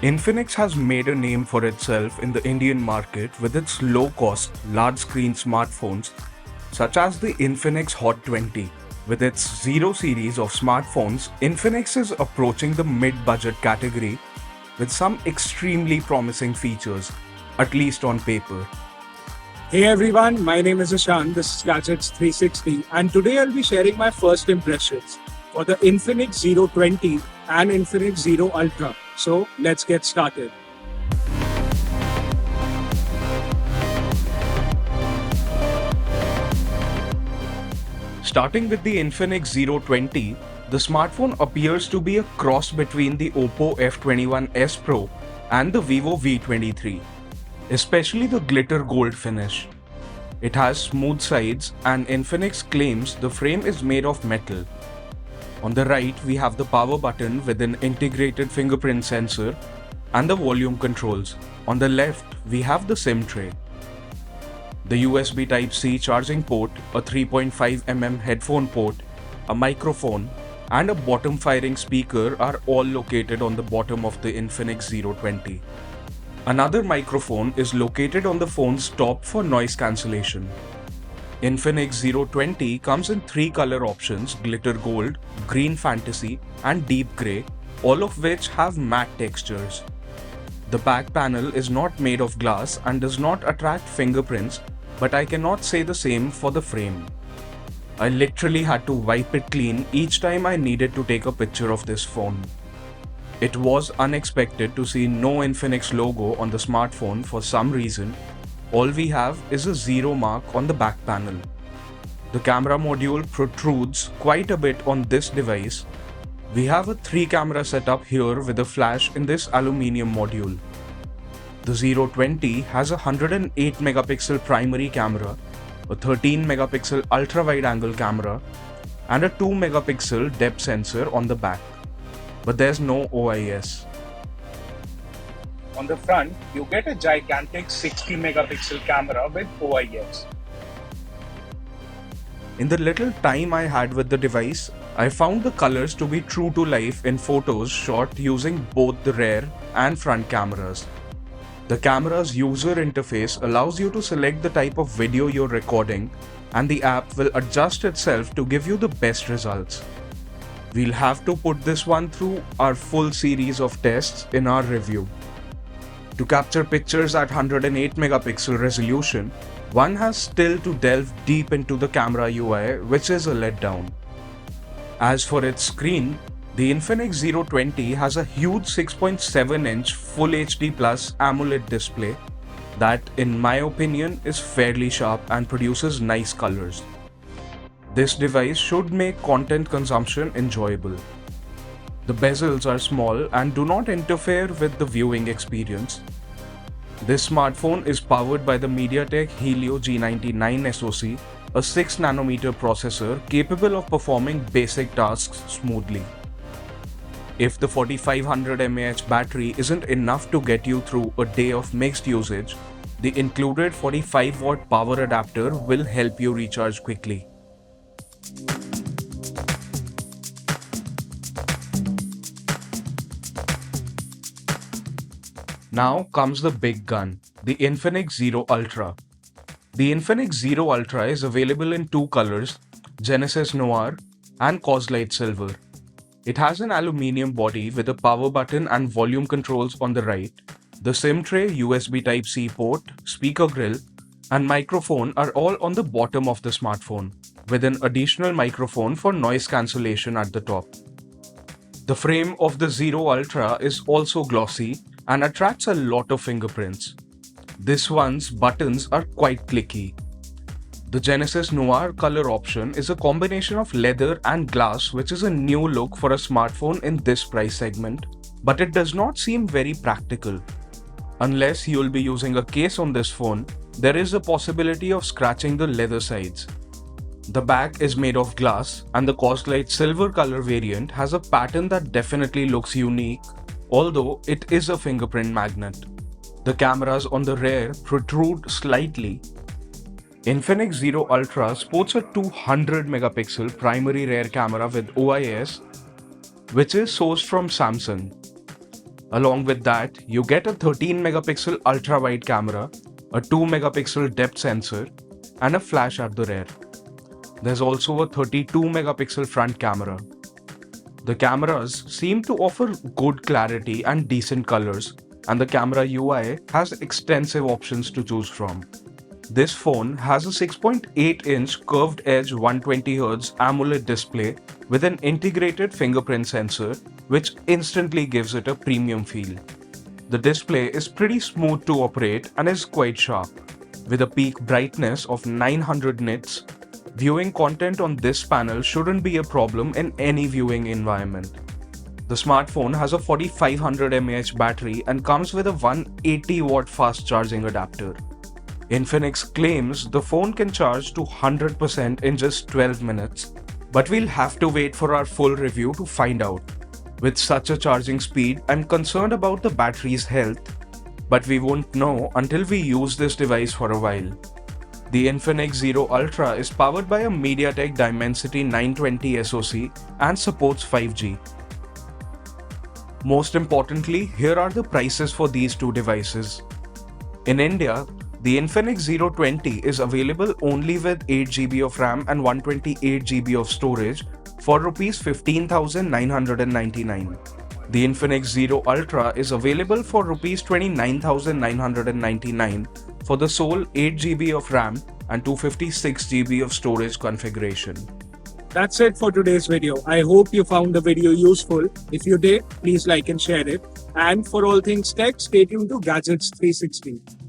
Infinix has made a name for itself in the Indian market with its low-cost, large-screen smartphones such as the Infinix Hot 20. With its Zero series of smartphones, Infinix is approaching the mid-budget category with some extremely promising features, at least on paper. Hey everyone, my name is Ishan, this is Gadgets 360, and today I'll be sharing my first impressions for the Infinix Zero 20 and Infinix Zero Ultra. So let's get started. Starting with the Infinix Zero 20, the smartphone appears to be a cross between the Oppo F21s Pro and the Vivo V23, especially the glitter gold finish. It has smooth sides and Infinix claims the frame is made of metal. On the right, we have the power button with an integrated fingerprint sensor and the volume controls. On the left, we have the SIM tray. The USB Type-C charging port, a 3.5mm headphone port, a microphone, and a bottom-firing speaker are all located on the bottom of the Infinix Zero 20. Another microphone is located on the phone's top for noise cancellation. Infinix Zero 20 comes in three color options: glitter gold, green fantasy, and deep grey, all of which have matte textures. The back panel is not made of glass and does not attract fingerprints, but I cannot say the same for the frame. I literally had to wipe it clean each time I needed to take a picture of this phone. It was unexpected to see no Infinix logo on the smartphone for some reason. All we have is a zero mark on the back panel. The camera module protrudes quite a bit on this device. We have a 3-camera setup here with a flash in this aluminium module. The Zero 20 has a 108 megapixel primary camera, a 13 megapixel ultra-wide angle camera, and a 2 megapixel depth sensor on the back. But there's no OIS. On the front, you get a gigantic 60 megapixel camera with OIS. In the little time I had with the device, I found the colors to be true to life in photos shot using both the rear and front cameras. The camera's user interface allows you to select the type of video you're recording, and the app will adjust itself to give you the best results. We'll have to put this one through our full series of tests in our review. To capture pictures at 108 megapixel resolution, one has still to delve deep into the camera UI, which is a letdown. As for its screen, the Infinix Zero 20 has a huge 6.7-inch Full HD Plus AMOLED display that, in my opinion, is fairly sharp and produces nice colors. This device should make content consumption enjoyable. The bezels are small and do not interfere with the viewing experience. This smartphone is powered by the MediaTek Helio G99 SoC, a 6nm processor capable of performing basic tasks smoothly. If the 4500 mAh battery isn't enough to get you through a day of mixed usage, the included 45-watt power adapter will help you recharge quickly. Now comes the big gun, the Infinix Zero Ultra. The Infinix Zero Ultra is available in two colors, Genesis Noir and Coslight Silver. It has an aluminium body with a power button and volume controls on the right. The SIM tray, USB Type-C port, speaker grill, and microphone are all on the bottom of the smartphone, with an additional microphone for noise cancellation at the top. The frame of the Zero Ultra is also glossy and attracts a lot of fingerprints. This one's buttons are quite clicky. The Genesis Noir color option is a combination of leather and glass, which is a new look for a smartphone in this price segment, but it does not seem very practical. Unless you'll be using a case on this phone, there is a possibility of scratching the leather sides. The back is made of glass, and the Coslight Silver color variant has a pattern that definitely looks unique, although it is a fingerprint magnet. The cameras on the rear protrude slightly. Infinix Zero Ultra sports a 200 megapixel primary rear camera with OIS, which is sourced from Samsung. Along with that, you get a 13 megapixel ultra wide camera, a 2 megapixel depth sensor, and a flash at the rear. There's also a 32 megapixel front camera. The cameras seem to offer good clarity and decent colors, and the camera UI has extensive options to choose from. This phone has a 6.8-inch curved edge 120Hz AMOLED display with an integrated fingerprint sensor, which instantly gives it a premium feel. The display is pretty smooth to operate and is quite sharp. With a peak brightness of 900 nits, viewing content on this panel shouldn't be a problem in any viewing environment. The smartphone has a 4500 mAh battery and comes with a 180 watt fast charging adapter. Infinix claims the phone can charge to 100% in just 12 minutes, but we'll have to wait for our full review to find out. With such a charging speed, I'm concerned about the battery's health, but we won't know until we use this device for a while. The Infinix Zero Ultra is powered by a MediaTek Dimensity 920 SoC and supports 5G. Most importantly, here are the prices for these two devices. In India, the Infinix Zero 20 is available only with 8GB of RAM and 128GB of storage for Rs 15,999. The Infinix Zero Ultra is available for Rs 29,999 for the sole 8GB of RAM and 256GB of storage configuration. That's it for today's video. I hope you found the video useful. If you did, please like and share it. And for all things tech, stay tuned to Gadgets 360.